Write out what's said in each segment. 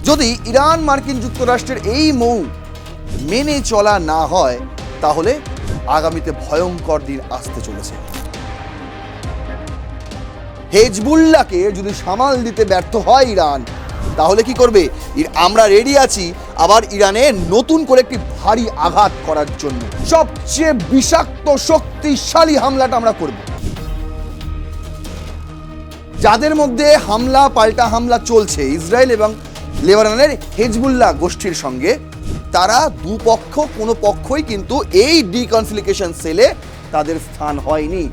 যদি ইরান মার্কিন যুক্তরাষ্ট্রের এই মৌ মেনে চলা না হয় তাহলে আগামীতে ভয়ঙ্কর দিন আসতে চলেছে। হেজবুল্লাহকে যদি সামাল দিতে ব্যর্থ হয় ইরান, তাহলে কি করবে? আমরা রেডি আছি আবার ইরানে নতুন করে একটি ভারী আঘাত করার জন্য। সবচেয়ে বিষাক্ত শক্তিশালী হামলাটা আমরা করব। যাদের মধ্যে হামলা পাল্টা হামলা চলছে ইসরায়েল এবং লেবাননের হেজবুল্লাহ গোষ্ঠীর সঙ্গে, তারা দুপক্ষ কোনো পক্ষই কিন্তু এই ডিকনফ্লিকেশন সেলে তাদের স্থান হয়নি।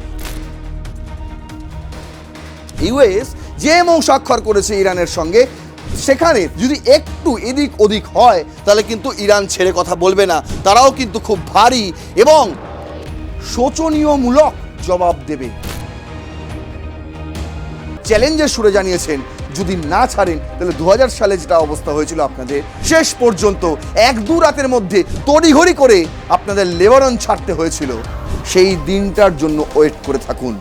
ইউএস যে মৌ স্বাক্ষর করেছে ইরানের সঙ্গে, সেখানে যদি একটু এদিক ওদিক হয় তাহলে কিন্তু ইরান ছেড়ে কথা বলবে না। তারাও কিন্তু খুব ভারী এবং শোচনীয়মূলক জবাব দেবে। চ্যালেঞ্জের সুরে জানিয়েছেন যদি না ছাড়েন তাহলে 2000 সালে যেটা অবস্থা হয়েছিল আপনাদের, শেষ পর্যন্ত 1-2 রাতের মধ্যে তড়িঘড়ি করে আপনাদের লেবানন ছাড়তে হয়েছিল, সেই দিনটার জন্য ওয়েট করে থাকুন।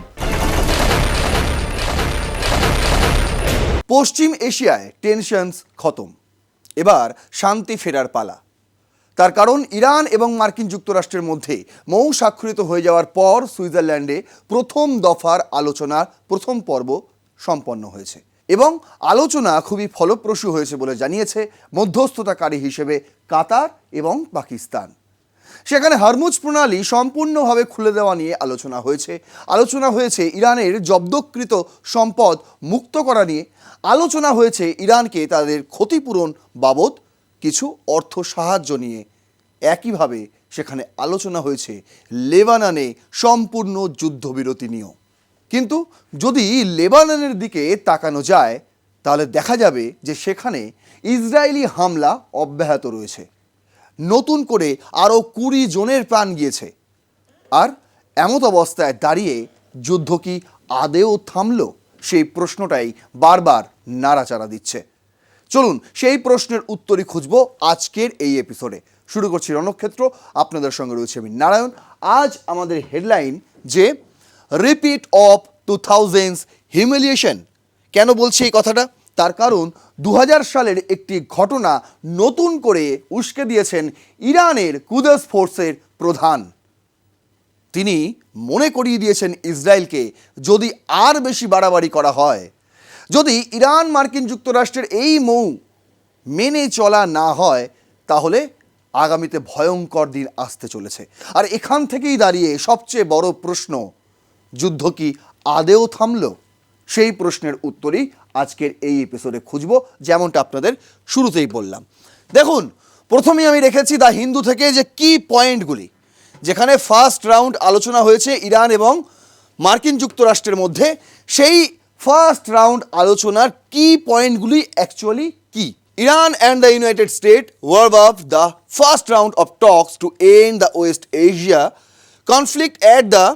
পশ্চিম এশিয়ায় টেনশনস খতম, এবার শান্তি ফেরার পালা। তার কারণ ইরান এবং মার্কিন যুক্তরাষ্ট্রের মধ্যে মৌ স্বাক্ষরিত হয়ে যাওয়ার পর সুইজারল্যান্ডে প্রথম দফার আলোচনার প্রথম পর্ব সম্পন্ন হয়েছে এবং আলোচনা খুবই ফলপ্রসূ হয়েছে বলে জানিয়েছে মধ্যস্থতাকারী হিসেবে কাতার এবং পাকিস্তান। সেখানে হরমুজ প্রণালী সম্পূর্ণভাবে খুলে দেওয়া নিয়ে আলোচনা হয়েছে ইরানের জব্দকৃত সম্পদ মুক্ত করা নিয়ে, আলোচনা হয়েছে ইরানকে তাদের ক্ষতিপূরণ বাবদ কিছু অর্থ সাহায্য নিয়ে। একইভাবে সেখানে আলোচনা হয়েছে লেবাননে সম্পূর্ণ যুদ্ধবিরতি নিয়েও। কিন্তু যদি লেবাননের দিকে তাকানো যায় তাহলে দেখা যাবে যে সেখানে ইসরায়েলি হামলা অব্যাহত রয়েছে। নতুন করে আরও 20 জনের প্রাণ গিয়েছে। আর এমত অবস্থায় দাঁড়িয়ে যুদ্ধ কি আদেও থামল? সেই প্রশ্নটাই বারবার নাড়াচাড়া দিচ্ছে। চলুন সেই প্রশ্নের উত্তরই খুঁজব আজকের এই এপিসোডে। শুরু করছি রণক্ষেত্র, আপনাদের সঙ্গে রয়েছে আমি নারায়ণ। আজ আমাদের হেডলাইন যে রিপিট অফ 2000s হিউমিলিয়েশন। কেন বলছি এই কথাটা? তার কারণ 2000 সালের একটি ঘটনা নতুন করে উস্কে দিয়েছেন ইরানের কুদস ফোর্সের প্রধান। তিনি মনে করিয়ে দিয়েছেন ইসরায়েলকে, যদি আর বেশি বাড়াবাড়ি করা হয়, যদি ইরান মার্কিন যুক্তরাষ্ট্রের এই মৌ মেনে চলা না হয় তাহলে আগামীতে ভয়ঙ্কর দিন আসতে চলেছে। আর এখান থেকেই দাঁড়িয়ে সবচেয়ে বড় প্রশ্ন, যুদ্ধ কি আদেও থামল? সেই প্রশ্নের উত্তরই আজকের এই এপিসোডে খুঁজব, যেমনটা আপনাদের শুরুতেই বললাম। দেখুন, প্রথমেই আমি রেখেছি দ্য হিন্দু থেকে যে কি পয়েন্টগুলি, যেখানে ফার্স্ট রাউন্ড আলোচনা হয়েছে ইরান এবং মার্কিন যুক্তরাষ্ট্রের মধ্যে, সেই ফার্স্ট রাউন্ড আলোচনার কি পয়েন্টগুলি অ্যাকচুয়ালি কি। Iran and the United States were up the first round of talks to end the West Asia conflict at the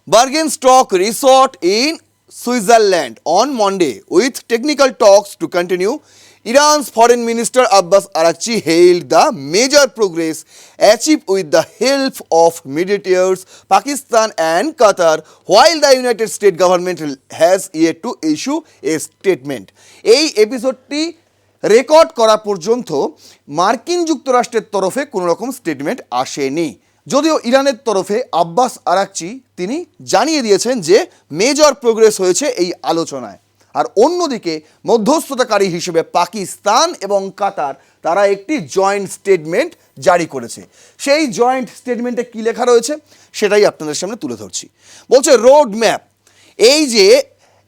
Bergenstock Resort in Switzerland on Monday, with technical talks to continue. Iran's Foreign Minister Abbas Araghchi hailed the major progress achieved with the help of mediators Pakistan and Qatar, while the United States government has yet to issue a statement. এই এপিসোডটি record করা পর্যন্ত মার্কিন যুক্তরাষ্ট্রের তরফে কোনো রকম statement আসেনি, যদিও ইরানের তরফে আব্বাস আরাগচি তিনি জানিয়ে দিয়েছেন যে মেজর প্রোগ্রেস হয়েছে এই আলোচনায়। আর অন্যদিকে মধ্যস্থতাকারী হিসেবে পাকিস্তান এবং কাতার তারা একটি জয়েন্ট স্টেটমেন্ট জারি করেছে। সেই জয়েন্ট স্টেটমেন্টে কী লেখা রয়েছে সেটাই আপনাদের সামনে তুলে ধরছি। বলছে রোড ম্যাপ, এই যে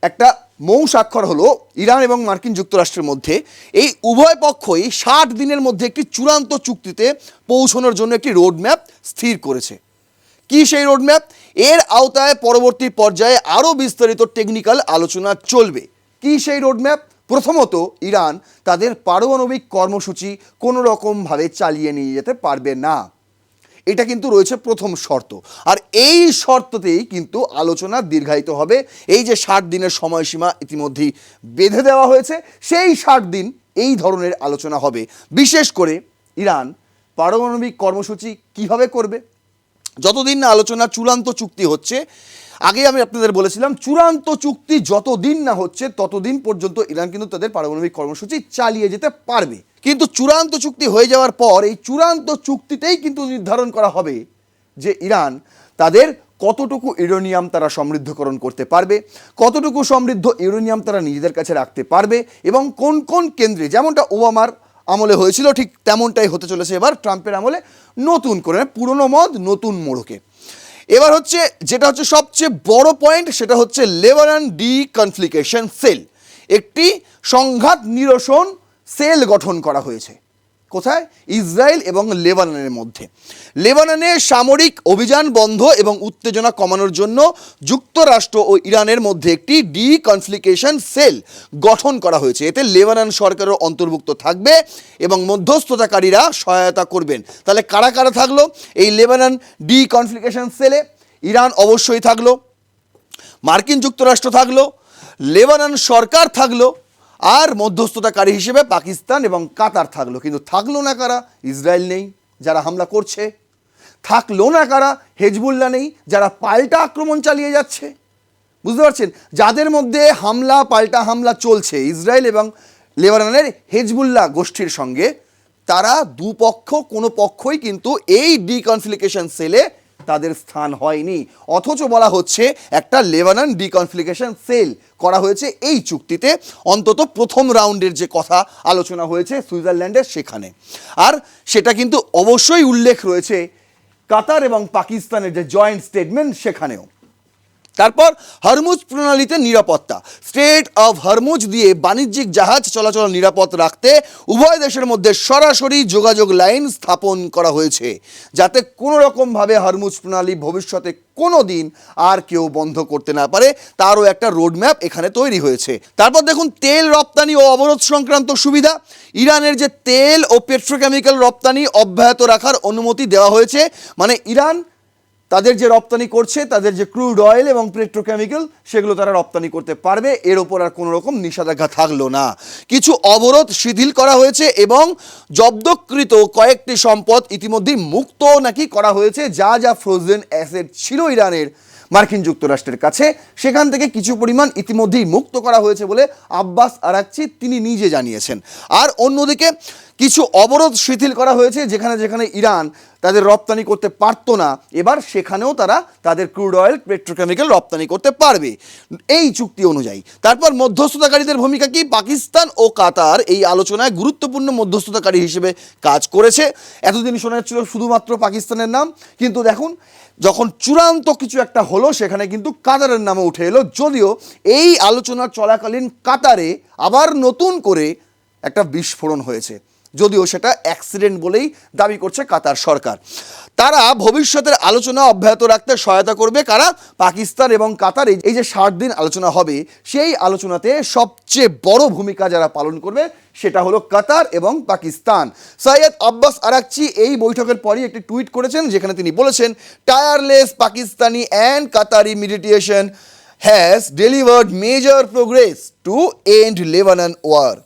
একটা মৌ স্বাক্ষর হলো ইরান এবং মার্কিন যুক্তরাষ্ট্রের মধ্যে, এই উভয় পক্ষই 60 দিনের মধ্যে একটি চূড়ান্ত চুক্তিতে পৌঁছানোর জন্য একটি রোডম্যাপ স্থির করেছে। কি সেই রোডম্যাপ? এর আওতায় পরবর্তী পর্যায়ে আরও বিস্তারিত টেকনিক্যাল আলোচনা চলবে। কি সেই রোডম্যাপ? প্রথমত, ইরান তাদের পারমাণবিক কর্মসূচি কোনো রকমভাবে চালিয়ে নিয়ে যেতে পারবে না, এটা কিন্তু রয়েছে প্রথম শর্ত। আর এই শর্ততেই কিন্তু আলোচনা দীর্ঘায়িত হবে। এই যে 60 দিনের সময়সীমা ইতিমধ্যেই বেঁধে দেওয়া হয়েছে, সেই 60 দিন এই ধরনের আলোচনা হবে। বিশেষ করে ইরান পারমাণবিক কর্মসূচি কিভাবে করবে, যতদিন না আলোচনা চূড়ান্ত চুক্তি হচ্ছে, আগে আমি আপনাদের বলেছিলাম চূড়ান্ত চুক্তি যতদিন না হচ্ছে ততদিন পর্যন্ত ইরান কিন্তু তাদের পারমাণবিক কর্মসূচি চালিয়ে যেতে পারবে। কিন্তু চূড়ান্ত চুক্তি হয়ে যাওয়ার পর এই চূড়ান্ত চুক্তিতেই কিন্তু নির্ধারণ করা হবে যে ইরান তাদের কতটুকু ইউরেনিয়াম তারা সমৃদ্ধকরণ করতে পারবে, কতটুকু সমৃদ্ধ ইউরেনিয়াম তারা নিজেদের কাছে রাখতে পারবে, এবং কোন কোন কেন্দ্রে, যেমনটা ওবামার আমলে হয়েছিল ঠিক তেমনটাই হতে চলেছে এবার ট্রাম্পের আমলে, নতুন করে পুরনো মদ নতুন মোড়কে। এবার হচ্ছে যেটা হচ্ছে সবচেয়ে বড় পয়েন্ট, সেটা হচ্ছে লেবানন ডিকনফ্লিকেশন সেল, একটি সংঘাত নিরসন সেল গঠন করা হয়েছে। কোথায়? ইসরায়েল এবং লেবাননের মধ্যে। লেবাননে সামরিক অভিযান বন্ধ এবং উত্তেজনা কমানোর জন্য যুক্তরাষ্ট্র ও ইরানের মধ্যে একটি ডিকনফ্লিকেশন সেল গঠন করা হয়েছে। এতে লেবানন সরকারও অন্তর্ভুক্ত থাকবে এবং মধ্যস্থতাকারীরা সহায়তা করবেন। তাহলে কারা কারা থাকলো এই লেবানন ডিকনফ্লিকেশন সেলে? ইরান অবশ্যই থাকলো, মার্কিন যুক্তরাষ্ট্র থাকলো, লেবানন সরকার থাকলো, আর মধ্যস্থতাকারী হিসেবে পাকিস্তান এবং কাতার থাকলো। কিন্তু থাকলো না কারা? ইসরায়েল নেই, যারা হামলা করছে। থাকলো না কারা? হেজবুল্লাহ নেই, যারা পাল্টা আক্রমণ চালিয়ে যাচ্ছে। বুঝতে পারছেন? যাদের মধ্যে হামলা পাল্টা হামলা চলছে ইসরায়েল এবং লেবাননের হেজবুল্লাহ গোষ্ঠীর সঙ্গে, তারা দুপক্ষ কোনো পক্ষই কিন্তু এই ডিকনফ্লিকেশন সেলে তাদের স্থান হয়নি। অথচ বলা হচ্ছে একটা লেবানন ডিকনফ্লিকেশন সেল করা হয়েছে এই চুক্তিতে, অন্তত প্রথম রাউন্ডের যে কথা আলোচনা হয়েছে সুইজারল্যান্ডের সেখানে। আর সেটা কিন্তু অবশ্যই উল্লেখ রয়েছে কাতার এবং পাকিস্তানের যে জয়েন্ট স্টেটমেন্ট সেখানেও। তারপর হরমুজ প্রণালীতে নিরাপত্তা, স্ট্রেট অফ হরমুজ দিয়ে বাণিজ্যিক জাহাজ চলাচল নিরাপদ রাখতে উভয় দেশের মধ্যে সরাসরি যোগাযোগ লাইন স্থাপন করা হয়েছে, যাতে কোনো রকমভাবে হরমুজ প্রণালী ভবিষ্যতে কোনো দিন আর কেউ বন্ধ করতে না পারে, তারও একটা রোডম্যাপ এখানে তৈরি হয়েছে। তারপর দেখুন তেল রপ্তানি ও অবরোধ সংক্রান্ত সুবিধা, ইরানের যে তেল ও পেট্রোকেমিক্যাল রপ্তানি অব্যাহত রাখার অনুমতি দেওয়া হয়েছে। মানে ইরান তাদের যে রপ্তানি করছে, তাদের যে ক্রুড অয়েল এবং পেট্রোকেমিক্যাল, সেগুলো তারা রপ্তানি করতে পারবে, এর ওপর আর কোনো রকম নিষেধাজ্ঞা থাকলো না। কিছু অবরোধ শিথিল করা হয়েছে এবং জব্দকৃত কয়েকটি সম্পদ ইতিমধ্যেই মুক্ত নাকি করা হয়েছে। যা যা ফ্রোজেন অ্যাসেট ছিল ইরানের মার্কিন যুক্তরাষ্ট্রের কাছে, সেখান থেকে কিছু পরিমাণ ইতিমধ্যেই মুক্ত করা হয়েছে বলে আব্বাস আরাকচি তিনি নিজে জানিয়েছেন। আর অন্যদিকে কিছু অবরোধ শিথিল করা হয়েছে, যেখানে যেখানে ইরান তাদের রপ্তানি করতে পারতো না, এবার সেখানেও তারা তাদের ক্রুড অয়েল পেট্রোকেমিক্যাল রপ্তানি করতে পারবে এই চুক্তি অনুযায়ী। তারপর মধ্যস্থতাকারীদের ভূমিকা কি? পাকিস্তান ও কাতার এই আলোচনায় গুরুত্বপূর্ণ মধ্যস্থতাকারী হিসেবে কাজ করেছে। এতদিন শোনা যাচ্ছিল শুধুমাত্র পাকিস্তানের নাম, কিন্তু দেখুন যখন চূড়ান্ত কিছু একটা হলো সেখানে কিন্তু কাতারের নামও উঠে এলো। যদিও এই আলোচনা চলাকালীন কাতারে আবার নতুন করে একটা বিস্ফোরণ হয়েছে, যদিও সেটা অ্যাক্সিডেন্ট বলেই দাবি করছে কাতার সরকার। তারা ভবিষ্যতের আলোচনা অব্যাহত রাখতে সহায়তা করবে কারা? পাকিস্তান এবং কাতার। এই যে 60 দিন আলোচনা হবে, সেই আলোচনাতে সবচেয়ে বড় ভূমিকা যারা পালন করবে সেটা হলো কাতার এবং পাকিস্তান। সৈয়দ আব্বাস আরাকচি এই বৈঠকের পরই একটি টুইট করেছেন, যেখানে তিনি বলেছেন, tireless Pakistani and Qatari mediation has delivered major progress to end Lebanon war.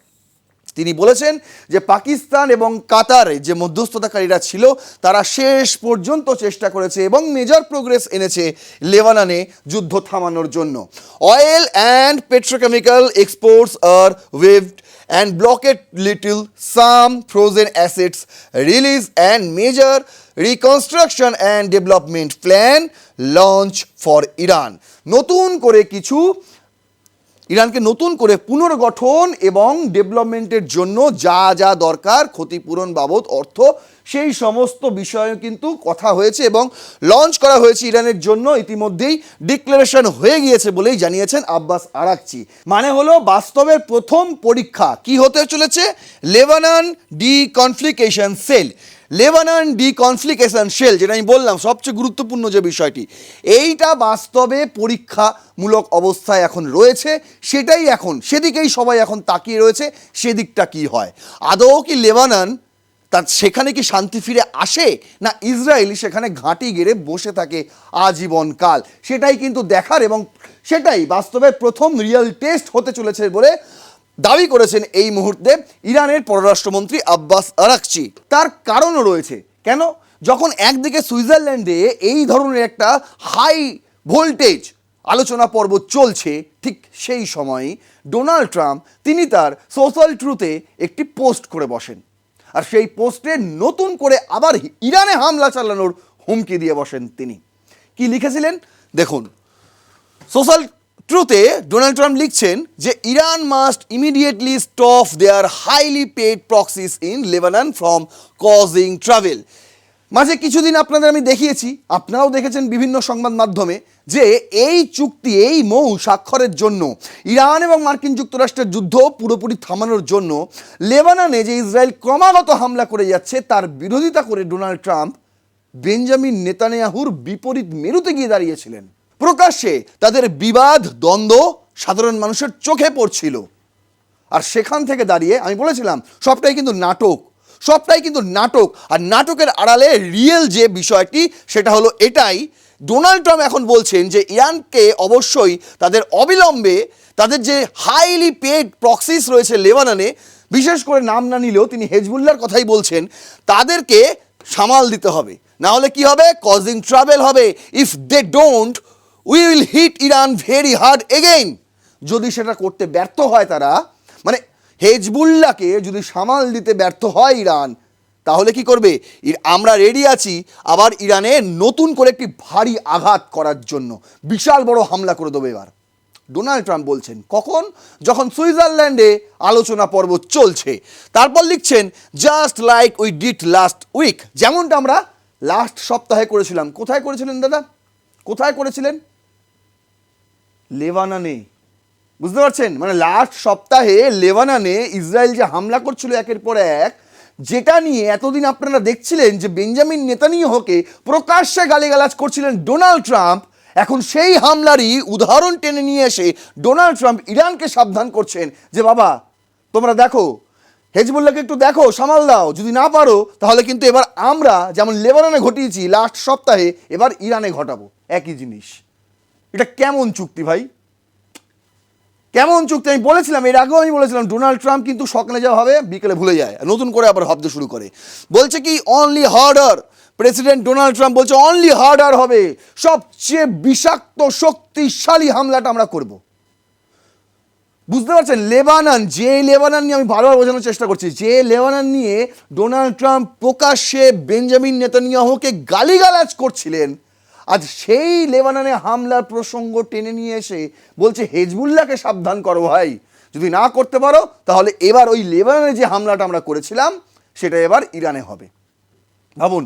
তিনি বলেছেন যে পাকিস্তান এবং কাতারে যে মধ্যস্থতাকারীরা ছিল তারা শেষ পর্যন্ত চেষ্টা করেছে এবং মেজর প্রোগ্রেস এনেছে লেবাননে যুদ্ধ থামানোর জন্য। অয়েল অ্যান্ড পেট্রোকেমিক্যাল এক্সপোর্টস আর waived and blocked little some frozen assets release and major reconstruction and development plan launch for Iran. নতুন করে কিছু ইরানকে নতুন করে পুনর্গঠন এবং ডেভেলপমেন্টের জন্য যা যা দরকার ক্ষতিপূরণ বাবদ অর্থ, সেই সমস্ত বিষয়ে কিন্তু কথা হয়েছে এবং লঞ্চ করা হয়েছে ইরানের জন্য। ইতিমধ্যেই ডিক্লারেশন হয়ে গিয়েছে বলেই জানিয়েছেন আব্বাস আরাকচি। মানে হলো বাস্তবের প্রথম পরীক্ষা কি হতে চলেছে? Lebanon deconfliction cell. Lebanon deconfliction cell, যেটা আমি বললাম সবচেয়ে গুরুত্বপূর্ণ যে বিষয়টি, এইটা বাস্তবে পরীক্ষামূলক অবস্থায় এখন রয়েছে। সেটাই এখন সেদিকেই সবাই এখন তাকিয়ে রয়েছে, সেদিকটা কি হয়। আদৌ কি লেবানন তার সেখানে কি শান্তি ফিরে আসে, না ইসরায়েল সেখানে ঘাঁটি গেড়ে বসে থাকে আজীবনকাল? সেটাই কিন্তু দেখার, এবং সেটাই বাস্তবে প্রথম রিয়েল টেস্ট হতে চলেছে বলে দাবি করেছেন এই মুহূর্তে ইরানের পররাষ্ট্রমন্ত্রী আব্বাস আরাকচি। তার কারণও রয়েছে। কেন? যখন একদিকে সুইজারল্যান্ডে এই ধরনের একটা হাই ভোল্টেজ আলোচনা পর্ব চলছে, ঠিক সেই সময়ই ডোনাল্ড ট্রাম্প তিনি তার সোশ্যাল ট্রুথে একটি পোস্ট করে বসেন, আর সেই পোস্টে নতুন করে আবার ইরানে হামলা চালানোর হুমকি দিয়ে বসেন। তিনি কি লিখেছিলেন দেখুন। সোশ্যাল ট্রুথে ডোনাল্ড ট্রাম্প লিখছেন যে Iran must immediately stop their highly paid proxies in Lebanon from causing travel. মাঝে কিছুদিন আপনাদের আমি দেখিয়েছি, আপনারাও দেখেছেন বিভিন্ন সংবাদ মাধ্যমে, যে এই চুক্তি, এই মৌ স্বাক্ষরের জন্য ইরান এবং মার্কিন যুক্তরাষ্ট্রের যুদ্ধ পুরোপুরি থামানোর জন্য লেবাননে যে ইসরায়েল ক্রমাগত হামলা করে যাচ্ছে তার বিরোধিতা করে ডোনাল্ড ট্রাম্প বেঞ্জামিন নেতানিয়াহুর বিপরীত মেরুতে গিয়ে দাঁড়িয়েছিলেন। প্রকাশ্যে তাদের বিবাদ দ্বন্দ্ব সাধারণ মানুষের চোখে পড়ছিল, আর সেখান থেকে দাঁড়িয়ে আমি বলেছিলাম সবটাই কিন্তু নাটক, সবটাই কিন্তু নাটক। আর নাটকের আড়ালে রিয়েল যে বিষয়টি সেটা হলো এটাই, ডোনাল্ড ট্রাম্প এখন বলছেন যে ইরানকে অবশ্যই তাদের অবিলম্বে তাদের যে হাইলি পেড প্রক্সিস রয়েছে লেবাননে, বিশেষ করে নাম না নিলেও তিনি হেজবুল্লাহর কথাই বলছেন, তাদেরকে সামাল দিতে হবে, না হলে কি হবে, কজিং ট্রাভেল হবে। If they don't we will hit Iran very hard again. যদি সেটা করতে ব্যর্থ হয় তারা, মানে হেজবুল্লাহকে যদি সামাল দিতে ব্যর্থ হয় ইরান, তাহলে কি করবে, আমরা রেডি আছি আবার ইরানে নতুন করে একটি ভারী আঘাত করার জন্য, বিশাল বড় হামলা করে দেবে এবার। ডোনাল্ড ট্রাম্প বলছেন কখন, যখন সুইজারল্যান্ডে আলোচনা পর্ব চলছে। তারপর লিখছেন just like we did last week, যেমনটা আমরা লাস্ট সপ্তাহে করেছিলাম। কোথায় করেছিলেন দাদা, কোথায় করেছিলেন? লেবাননে। বুঝতে পারছেন, মানে লাস্ট সপ্তাহে লেবাননে ইসরায়েল যে হামলা করছিল একের পর এক, যেটা নিয়ে এতদিন আপনারা দেখছিলেন যে বেঞ্জামিন নেতানিয়াহুকে প্রকাশ্যে গালিগালাজ করছিলেন ডোনাল্ড ট্রাম্প, এখন সেই হামলারই উদাহরণ টেনে নিয়ে এসে ডোনাল্ড ট্রাম্প ইরানকে সাবধান করছেন যে বাবা তোমরা দেখো, হেজবুল্লাহকে একটু দেখো, সামাল দাও, যদি না পারো তাহলে কিন্তু এবার আমরা যেমন লেবাননে ঘটিয়েছি লাস্ট সপ্তাহে, এবার ইরানে ঘটাবো একই জিনিস। এটা কেমন চুক্তি ভাই, কেমন চুক্তি? আমি বলেছিলাম, এর আগেও আমি বলেছিলাম ডোনাল্ড ট্রাম্প কিন্তু সকালে যা হবে বিকেলে ভুলে যায়, নতুন করে আবার ভাবতে শুরু করে। বলছে কি only harder, president Donald Trump বলছে অনলি হার্ডার হবে, সবচেয়ে বিষাক্ত শক্তিশালী হামলাটা আমরা করব। বুঝতে পারছেন, লেবানন, যে লেবানন নিয়ে আমি বারবার বোঝানোর চেষ্টা করছি, যে লেবানন নিয়ে ডোনাল্ড ট্রাম্প প্রকাশ্যে বেঞ্জামিন নেতানিয়াহুকে গালিগালাজ করছিলেন, আজ সেই লেবাননে হামলার প্রসঙ্গ টেনে নিয়ে এসে বলছে হেজবুল্লাহকে সাবধান করো ভাই, যদি না করতে পারো তাহলে এবার ওই লেবাননে যে হামলাটা আমরা করেছিলাম সেটা এবার ইরানে হবে। ভাবুন,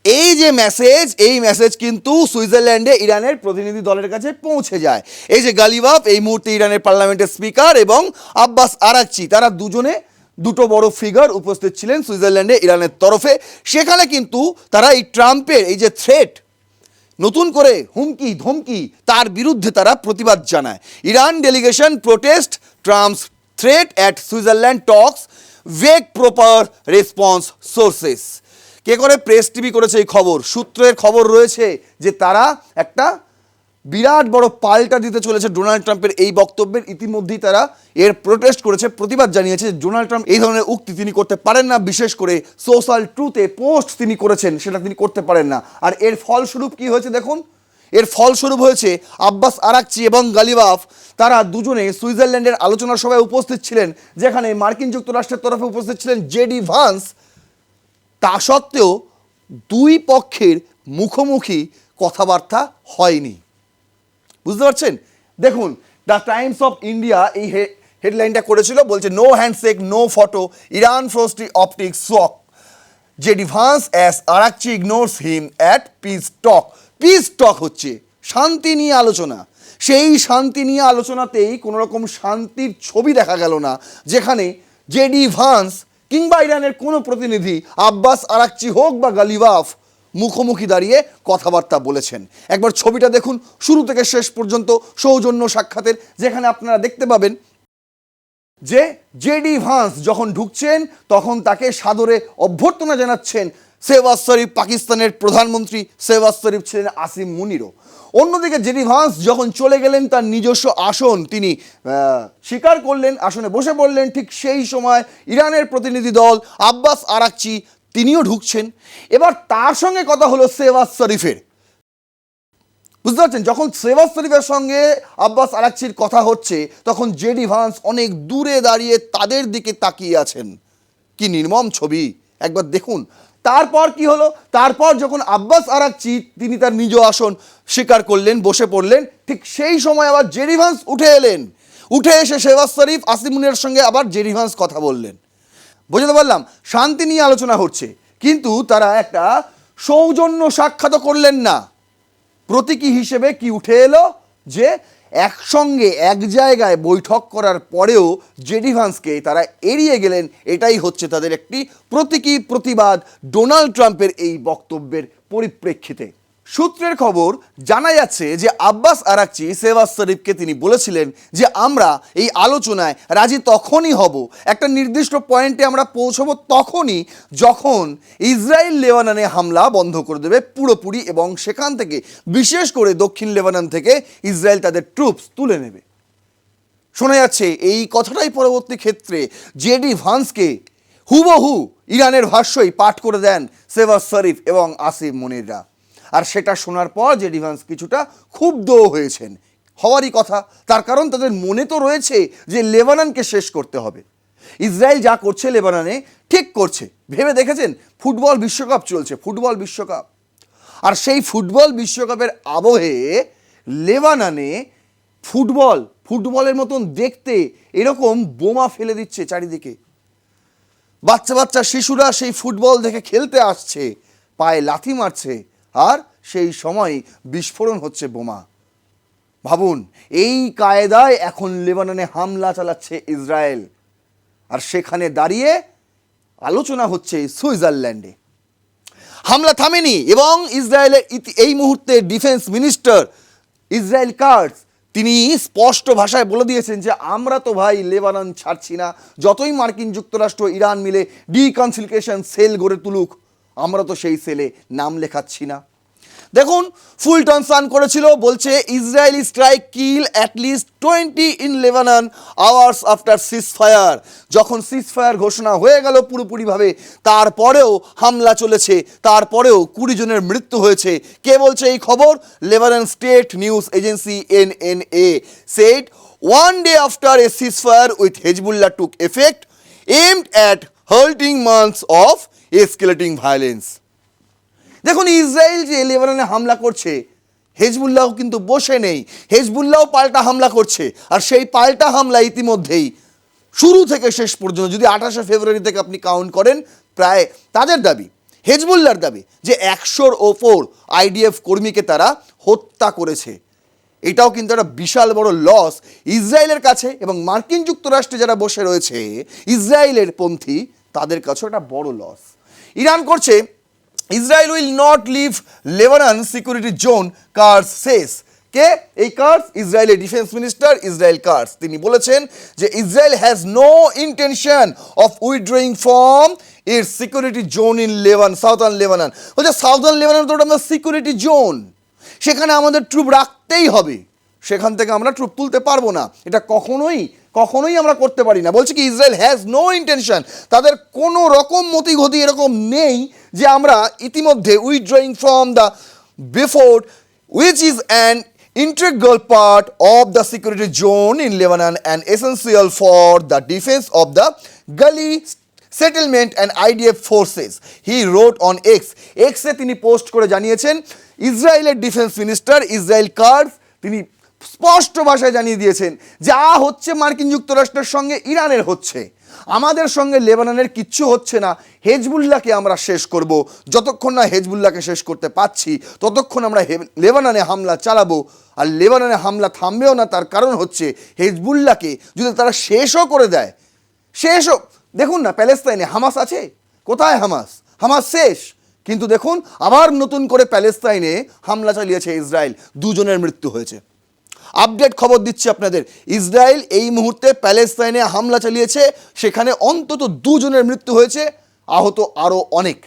এই যে মেসেজ, এই মেসেজ কিন্তু সুইজারল্যান্ডে ইরানের প্রতিনিধি দলের কাছে পৌঁছে যায়। এই যে গালিবাফ এই মুহূর্তে ইরানের পার্লামেন্টের স্পিকার এবং আব্বাস আরাকচি, তারা দুজনে দুটো বড় ফিগার উপস্থিত ছিলেন সুইজারল্যান্ডে ইরানের তরফে। সেখানে কিন্তু তারা এই ট্রাম্পের এই যে থ্রেট, নতুন করে হুমকি ধমকি, তার বিরুদ্ধে তারা প্রতিবাদ জানায়। Iran delegation protest Trump's threat at Switzerland talks vague proper response sources. কে করে? প্রেস টিভি করেছে এই খবর, সূত্রের খবর রয়েছে যে তারা একটা বিরাট বড় পাল্টা দিতে চলেছে ডোনাল্ড ট্রাম্পের এই বক্তব্যের। ইতিমধ্যেই তারা এর প্রোটেস্ট করেছে, প্রতিবাদ জানিয়েছে। ডোনাল্ড ট্রাম্প এই ধরনের উক্তি তিনি করতে পারেন না, বিশেষ করে সোশ্যাল ট্রুথে পোস্ট তিনি করেছেন সেটা তিনি করতে পারেন না। আর এর ফলস্বরূপ কি হয়েছে দেখুন, এর ফলস্বরূপ হয়েছে আব্বাস আরাকচি এবং গালিবাফ তারা দুজনে সুইজারল্যান্ডের আলোচনা সভায় উপস্থিত ছিলেন, যেখানে মার্কিন যুক্তরাষ্ট্রের তরফে উপস্থিত ছিলেন জেডি ভান্স। তা সত্ত্বেও দুই পক্ষের মুখোমুখি কথাবার্তা হয়নি। বুঝতে পারছেন? দেখুন, দ্য টাইমস অফ ইন্ডিয়া এই হেডলাইনটা করেছিল, বলছে no handshake no photo, Iran frosty optics shock, JD Vance as Araghchi ignores him at peace talk. Peace talk হচ্ছে শান্তি নিয়ে আলোচনা, সেই শান্তি নিয়ে আলোচনাতেই কোনো রকম শান্তির ছবি দেখা গেল না, যেখানে জেডি ভান্স কিংবা ইরানের কোনো প্রতিনিধি, আব্বাস আরাকচি হোক বা গালিবাফ, মুখোমুখি দাঁড়িয়ে কথাবার্তা বলেছেন। একবার ছবিটা দেখুন শুরু থেকে শেষ পর্যন্ত, সৌজন্য সাক্ষাতের, যেখানে আপনারা দেখতে পাবেন যে জেডি ভান্স যখন ঢুকছেন তখন তাকে সাদরে অভ্যর্থনা জানাচ্ছেন শেহবাজ শরীফ, পাকিস্তানের প্রধানমন্ত্রী শেহবাজ শরীফ ছিলেন আসিম মুনিরও। অন্যদিকে জেডি ভান্স যখন চলে গেলেন তার নিজস্ব আসন তিনি স্বীকার করলেন, আসনে বসে পড়লেন, ঠিক সেই সময় ইরানের প্রতিনিধি দল আব্বাস আরাকচি তিনিও ঢুকছেন। এবার তার সঙ্গে কথা হলো শেহবাজ শরীফের। বুঝতে পারছেন, যখন শেহবাজ শরীফের সঙ্গে আব্বাস আরাকচির কথা হচ্ছে তখন জেডি ভান্স অনেক দূরে দাঁড়িয়ে তাদের দিকে তাকিয়ে আছেন। কি নির্মম ছবি, একবার দেখুন। তারপর কি হলো, তারপর যখন আব্বাস আরাকচি তিনি তার নিজ আসন স্বীকার করলেন, বসে পড়লেন, ঠিক সেই সময় আবার জেডি ভান্স উঠে এলেন। উঠে এসে শেহবাজ শরীফ, আসিম মুনিরের সঙ্গে আবার জেডি ভান্স কথা বললেন। বুঝতে পারলাম শান্তি নিয়ে আলোচনা হচ্ছে, কিন্তু তারা একটা সৌজন্য সাক্ষাৎ করলেন না। প্রতীকী হিসেবে কি উঠে এলো যে একসঙ্গে এক জায়গায় বৈঠক করার পরেও জেডি ভান্সকে তারা এড়িয়ে গেলেন। এটাই হচ্ছে তাদের একটি প্রতীকী প্রতিবাদ ডোনাল্ড ট্রাম্পের এই বক্তব্যের পরিপ্রেক্ষিতে। সূত্রের খবর, জানা যাচ্ছে যে আব্বাস আরাকচি শেহবাজ শরীফকে তিনি বলেছিলেন যে আমরা এই আলোচনায় রাজি তখনই হব, একটা নির্দিষ্ট পয়েন্টে আমরা পৌঁছবো তখনই যখন ইসরায়েল লেবাননে হামলা বন্ধ করে দেবে পুরোপুরি, এবং সেখান থেকে বিশেষ করে দক্ষিণ লেবানন থেকে ইসরায়েল তাদের ট্রুপস তুলে নেবে। শোনা যাচ্ছে এই কথাটাই পরবর্তী ক্ষেত্রে জেডি ভান্সকে হুবহু ইরানের ভাষ্যই পাঠ করে দেন শেহবাজ শরীফ এবং আসিম মুনিররা। আর সেটা শোনার পর জেডি ভান্স কিছুটা ক্ষুব্ধ হয়েছেন, হওয়ারই কথা। তার কারণ তাদের মনে তো রয়েছে যে লেবাননকে শেষ করতে হবে। ইসরায়েল যা করছে লেবাননে ঠিক করছে, ভেবে দেখেছেন? ফুটবল বিশ্বকাপ চলছে, ফুটবল বিশ্বকাপ, আর সেই ফুটবল বিশ্বকাপের আবহে লেবাননে ফুটবলের মতন দেখতে এরকম বোমা ফেলে দিচ্ছে চারিদিকে। বাচ্চা বাচ্চা শিশুরা সেই ফুটবল দেখে খেলতে আসছে, পায়ে লাথি মারছে, আর সেই সময় বিস্ফোরণ হচ্ছে বোমা। ভাবুন, এই কায়দায় এখন লেবাননে হামলা চালাচ্ছে ইসরায়েল, আর সেখানে দাঁড়িয়ে আলোচনা হচ্ছে সুইজারল্যান্ডে। হামলা থামেনি, এবং ইসরায়েলের এই মুহূর্তে ডিফেন্স মিনিস্টার ইসরায়েল কাটজ তিনি স্পষ্ট ভাষায় বলে দিয়েছেন যে আমরা তো ভাই লেবানন ছাড়ছি না, যতই মার্কিন যুক্তরাষ্ট্র ইরান মিলে ডিকনসিলিয়েশন সেল গড়ে তুলুক, আমরা তো সেই সেলে নাম লেখাচ্ছি না। দেখুন, ফুলটন সান করেছিল, বলছে Israeli strike kill at least 20 in Lebanon hours after seize fire. যখন সিজ ফায়ার ঘোষণা হয়ে গেল পুরোপুরিভাবে, তারপরেও হামলা চলেছে, তারপরেও 20 জনের মৃত্যু হয়েছে। কে বলছে এই খবর? Lebanon state news agency NNA said 1 day after a ceasefire with Hezbollah took effect aimed at halting months of escalating violence. দেখুন, ইসরায়েল যে লেবাননে হামলা করছে, হেজবুল্লাহ কিন্তু বসে নেই, হেজবুল্লাহ পাল্টা হামলা করছে। আর সেই পাল্টা হামলা ইতিমধ্যেই শুরু থেকে শেষ পর্যন্ত যদি 28শে ফেব্রুয়ারি থেকে আপনি কাউন্ট করেন, প্রায় তাদের দাবি, হেজবুল্লাহর দাবি যে 100-র ওপর IDF কর্মীকে তারা হত্যা করেছে। এটাও কিন্তু একটা বিশাল বড় লস ইসরায়েলের কাছে, এবং মার্কিন যুক্তরাষ্ট্রে যারা বসে রয়েছে ইসরায়েলের পন্থী, তাদের কাছেও একটা বড় লস। ইরান করছে Israel will not leave Lebanon security zone, curses. কে এই কার্স? ইসরায়েলের ডিফেন্স মিনিস্টার ইসরায়েল কার্স। তিনি বলেছেন যে Israel has no intention of withdrawing from its security zone in southern Lebanon. বলছে সাউথার্ন লেবানন তো আমরা সিকিউরিটি জোন, সেখানে আমাদের ট্রুপ রাখতেই হবে, সেখান থেকে আমরা ট্রুপ তুলতে পারবো না, এটা কখনোই আমরা করতে পারি না। বলছে কি ইসরায়েল হ্যাজ নো ইন্টেনশন, তাদের কোনো রকম মতিগতি এরকম নেই যে আমরা ইতিমধ্যে withdrawing from the before which is an integral part of the security zone in Lebanon and essential for the defense of the Gully settlement and IDF forces. He wrote on X এ তিনি post করে জানিয়েছেন, ইসরায়েলের defence minister Israel Katz তিনি স্পষ্ট ভাষায় জানিয়ে দিয়েছেন যা হচ্ছে মার্কিন যুক্তরাষ্ট্রের সঙ্গে ইরানের হচ্ছে, আমাদের সঙ্গে লেবাননের কিচ্ছু হচ্ছে না। হেজবুল্লাহকে আমরা শেষ করব, যতক্ষণ না হেজবুল্লাহকে শেষ করতে পাচ্ছি ততক্ষণ আমরা লেবাননে হামলা চালাবো, আর লেবাননে হামলা থামবেও না। তার কারণ হচ্ছে হেজবুল্লাহকে যদি তারা শেষও করে দেয়, দেখুন না প্যালেস্তাইনে হামাস আছে, কোথায় হামাস শেষ, কিন্তু দেখুন আবার নতুন করে প্যালেস্তাইনে হামলা চালিয়েছে ইসরায়েল, 2 জনের মৃত্যু হয়েছে। আপডেট খবর দিচ্ছি আপনাদের, ইসরায়েল এই মুহূর্তে প্যালেস্তাইনে হামলা চালিয়েছে, সেখানে অন্তত 2 জনের মৃত্যু হয়েছে, আহত আরও অনেক।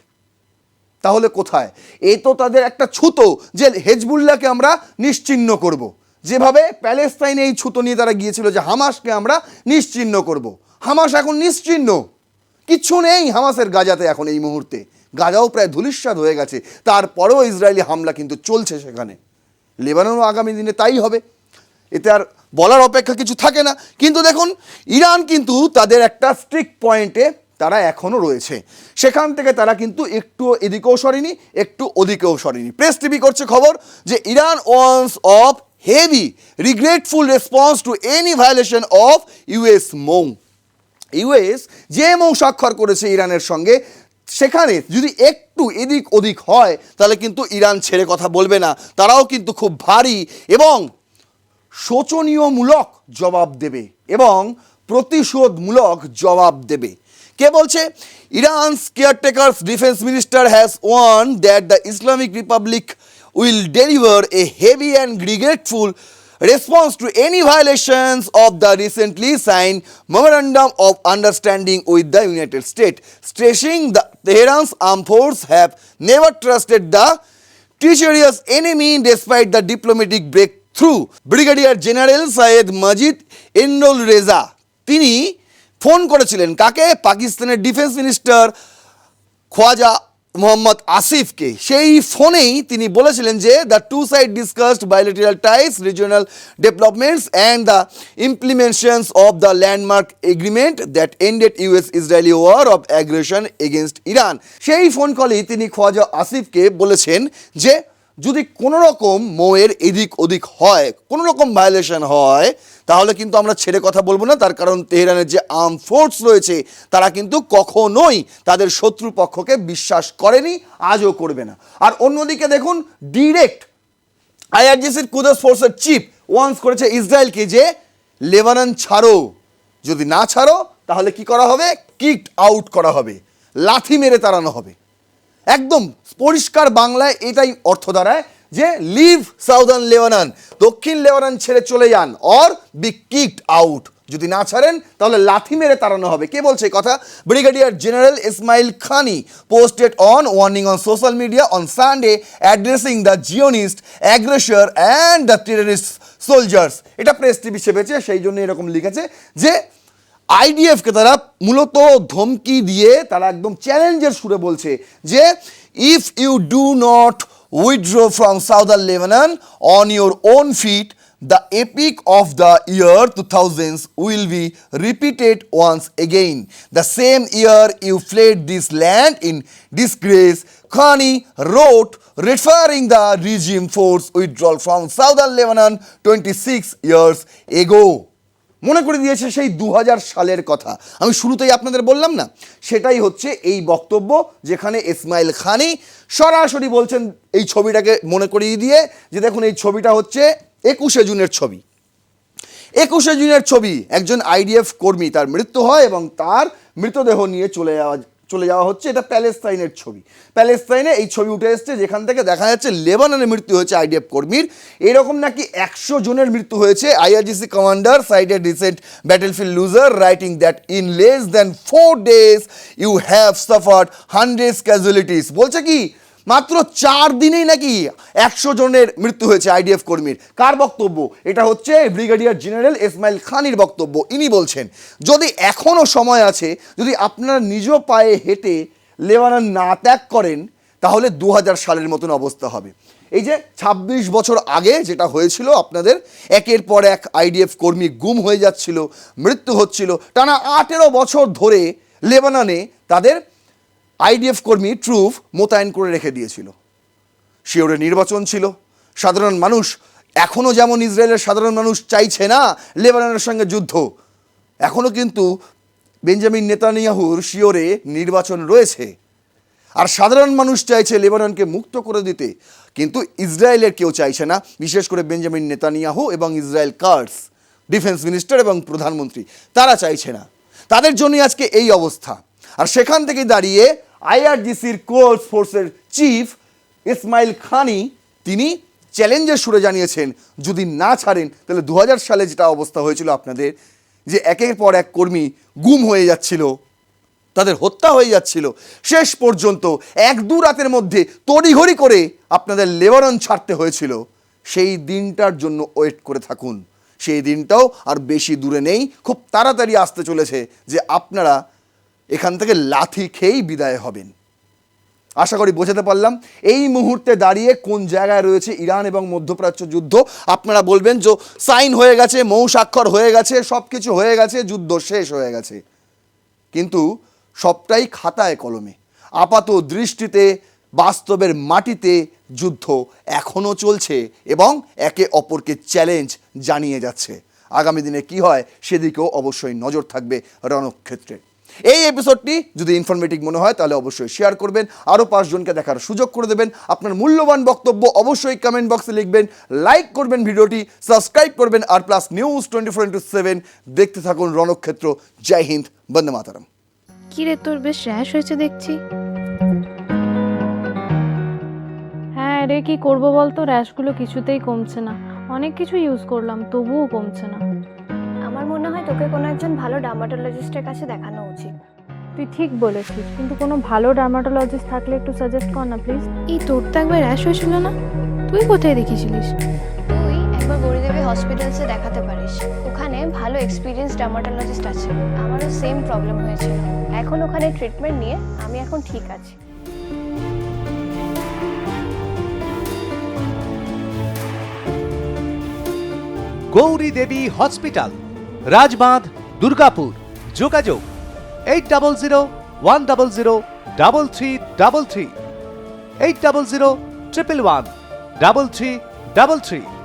তাহলে কোথায়? এ তো তাদের একটা ছুতো যে হেজবুল্লাহকে আমরা নিশ্চিহ্ন করব, যেভাবে প্যালেস্তাইনে এই ছুতো নিয়ে তারা গিয়েছিল যে হামাসকে আমরা নিশ্চিহ্ন করব। হামাস এখন নিশ্চিহ্ন, কিচ্ছু নেই হামাসের গাজাতে এখন এই মুহূর্তে, গাজাও প্রায় ধূলিসাৎ হয়ে গেছে, তারপরেও ইসরায়েলি হামলা কিন্তু চলছে সেখানে। লেবাননও আগামী দিনে তাই হবে, এতে আর বলার অপেক্ষা কিছু থাকে না। কিন্তু দেখুন, ইরান কিন্তু তাদের একটা স্ট্রিক্ট পয়েন্টে তারা এখনও রয়েছে, সেখান থেকে তারা কিন্তু একটু এদিকেও সরেনি, একটু ওদিকেও সরেনি। প্রেস টিভি করছে খবর যে Iran warns of heavy regretful response to any violation of US MOU. US যে মৌ স্বাক্ষর করেছে ইরানের সঙ্গে, সেখানে যদি একটু এদিক ওদিক হয় তাহলে কিন্তু ইরান ছেড়ে কথা বলবে না, তারাও কিন্তু খুব ভারী এবং শোচনীয়মূলক জবাব দেবে এবং প্রতিশোধমূলক জবাব দেবে। কে বলছে? Iran's caretaker's defence minister has warned that the Islamic Republic will deliver a heavy and regretful response to any violations of the recently signed memorandum of understanding with the United States, stressing that Tehran's armed forces have never trusted the treacherous enemy despite the diplomatic breakthrough. Brigadier General Syed Majid Enrol Reza তিনি phone করেছিলেন কাকে? পাকিস্তানের defence minister Khawaja Mohammad আসিফকে। সেই ফোনেই তিনি বলেছিলেন যে the two side discussed bilateral ties, regional developments and the implementations of the landmark agreement that ended US Israeli war of aggression against Iran. সেই ফোন কলেই তিনি খোয়াজা আসিফকে বলেছেন যে যদি কোনো রকম মৌয়ের এদিক ওদিক হয়, কোনো রকম ভায়োলেশন হয়, তাহলে কিন্তু আমরা ছেড়ে কথা বলবো না। তার কারণ তেহরানের যে আর্ম ফোর্স রয়েছে তারা কিন্তু কখনোই তাদের শত্রুপক্ষকে বিশ্বাস করেনি, আজও করবে না। আর অন্যদিকে দেখুন, ডিরেক্ট আইআরজিসির কুদস ফোর্সের চিফ ওয়ান্স করেছে ইসরায়েলকে যে লেবানন ছাড়ো, যদি না ছাড়ো তাহলে কি করা হবে? কিকড আউট করা হবে, লাথি মেরে তাড়ানো হবে। একদম পরিষ্কার বাংলায় এটাই অর্থ দাঁড়ায় যে লিভ সাউদার্ন লেবানন, দক্ষিণ লেবানন ছেড়ে চলে যান, অর বি কিকড আউট। যদি না ছাড়েন তাহলে লাথি মেরে তাড়ানো হবে। কে বলছে কথা? Brigadier general Ismail Qaani posted on warning on social media on Sunday addressing the Zionist aggressor and the terrorist soldiers. এটা প্রেস টিভি ছেপেছে, সেই জন্য এরকম লিখেছে যে আইডিএফকে তারা মূলত ধমকি দিয়ে তারা একদম চ্যালেঞ্জের সুরে বলছে যে if you do not withdraw from southern Lebanon on your own feet, the epic of the year 2000s will be repeated once again. The same year you fled this land in disgrace, Khani wrote, referring the regime force withdrawal from southern Lebanon 26 years ago. মনে করে দিয়েছে সেই 2000 সালের কথা। আমি শুরুতেই আপনাদের বললাম না, সেটাই হচ্ছে এই বক্তব্য, যেখানে ইসমাইল খানি সরাসরি বলছেন এই ছবিটাকে মনে করিয়ে দিয়ে যে দেখুন এই ছবিটা হচ্ছে 21শে জুনের ছবি। 21শে জুনের ছবি, একজন আইডিএফ কর্মী তার মৃত্যু হয় এবং তার মৃতদেহ নিয়ে চলে যাওয়া হচ্ছে। এটা প্যালেস্তাইনের ছবি। প্যালেস্তাইনে এই ছবি উঠে এসছে, যেখান থেকে দেখা যাচ্ছে লেবাননে মৃত্যু হয়েছে আইডিএফ কর্মীর। এরকম নাকি 100 জনের মৃত্যু হয়েছে। IRGC commander chided recent battlefield loser, writing that in less than 4 days you have suffered hundreds casualties. বলছে কি মাত্র 4 দিনেই নাকি 100 জনের মৃত্যু হয়েছে আইডিএফ কর্মীর। কার বক্তব্য? এটা হচ্ছে ব্রিগেডিয়ার জেনারেল ইসমাইল খানির বক্তব্য। ইনি বলছেন যদি এখনও সময় আছে, যদি আপনারা নিজ পায়ে হেঁটে লেবানন না ত্যাগ করেন, তাহলে 2000 সালের মতন অবস্থা হবে। এই যে 26 বছর আগে যেটা হয়েছিল, আপনাদের একের পর এক আইডিএফ কর্মী গুম হয়ে যাচ্ছিল, মৃত্যু হচ্ছিল। টানা 18 বছর ধরে লেবাননে তাদের আইডিএফ কর্মী ট্রুপ মোতায়েন করে রেখে দিয়েছিল। শিওরে নির্বাচন ছিল। সাধারণ মানুষ এখনও যেমন ইসরায়েলের সাধারণ মানুষ চাইছে না লেবাননের সঙ্গে যুদ্ধ, এখনও কিন্তু বেঞ্জামিন নেতানিয়াহুর শিওরে নির্বাচন রয়েছে। আর সাধারণ মানুষ চাইছে লেবাননকে মুক্ত করে দিতে, কিন্তু ইসরায়েলের কেউ চাইছে না, বিশেষ করে বেঞ্জামিন নেতানিয়াহু এবং ইসরায়েল কার্স ডিফেন্স মিনিস্টার এবং প্রধানমন্ত্রী, তারা চাইছে না। তাদের জন্যই আজকে এই অবস্থা। আর সেখান থেকে দাঁড়িয়ে আইআরজিসির কোর্স ফোর্সের চিফ ইসমাইল খানি তিনি চ্যালেঞ্জের সুরে জানিয়েছেন যদি না ছাড়েন তাহলে 2000 সালে যেটা অবস্থা হয়েছিল আপনাদের, যে একের পর এক কর্মী গুম হয়ে যাচ্ছিল, তাদের হত্যা হয়ে যাচ্ছিল, শেষ পর্যন্ত 1-2 রাতের মধ্যে তড়িঘড়ি করে আপনাদের লেবানন ছাড়তে হয়েছিল, সেই দিনটার জন্য ওয়েট করে থাকুন। সেই দিনটাও আর বেশি দূরে নেই, খুব তাড়াতাড়ি আসতে চলেছে যে আপনারা এখান থেকে লাথি খেয়েই বিদায় হবেন। আশা করি বোঝাতে পারলাম। এই মুহূর্তে দাঁড়িয়ে কোন জায়গায় রয়েছে ইরান এবং মধ্যপ্রাচ্য যুদ্ধ। আপনারা বলবেন যে সাইন হয়ে গেছে, মৌ স্বাক্ষর হয়ে গেছে, সব কিছু হয়ে গেছে, যুদ্ধ শেষ হয়ে গেছে, কিন্তু সবটাই খাতায় কলমে। আপাত দৃষ্টিতে বাস্তবের মাটিতে যুদ্ধ এখনও চলছে এবং একে অপরকে চ্যালেঞ্জ জানিয়ে যাচ্ছে। আগামী দিনে কি হয় সেদিকেও অবশ্যই নজর থাকবে রণক্ষেত্রে। এই এপিসোডটি যদি ইনফরমেটিভ মনে হয় তাহলে অবশ্যই শেয়ার করবেন, আরও 5 জনকে দেখার সুযোগ করে দেবেন। আপনার মূল্যবান বক্তব্য অবশ্যই কমেন্ট বক্সে লিখবেন, লাইক করবেন ভিডিওটি, সাবস্ক্রাইব করবেন। আর প্লাস নিউজ 24/7 দেখতে থাকুন রণক্ষেত্র। জয় হিন্দ, বন্দে মাতরম। কি রে, তোর বেশ র্যাশ হয়েছে দেখছি। হ্যাঁ রে, কি করবো বলতো, র্যাশগুলো কিছুতেই কমছে না। অনেক কিছু ইউজ করলাম তবুও কমছে না। আমার মনে হয় তোকে কোনো একজন ভালো ডার্মাটোলজিস্টের কাছে দেখানো উচিত। তুই ঠিক বলেছিস, কিন্তু কোনো ভালো ডার্মাটোলজিস্ট থাকলে একটু সাজেস্ট কর না প্লিজ। এই তোর তো একবার র্যাশ হয়েছিল না? তুই কোথায় দেখিয়েছিলিস? তুই একবার গৌরীদেবী হসপিটালসে দেখাতে পারিস, ওখানে ভালো এক্সপিরিয়েন্স ডার্মাটোলজিস্ট আছে। আমারও সেম প্রবলেম হয়েছিল, এখন ওখানে ট্রিটমেন্ট নিয়ে আমি এখন ঠিক আছি। গৌরী দেবী হসপিটাল, রাজবাঁধ, দুর্গাপুর। যোগাযোগ 8001003333, 8001113333।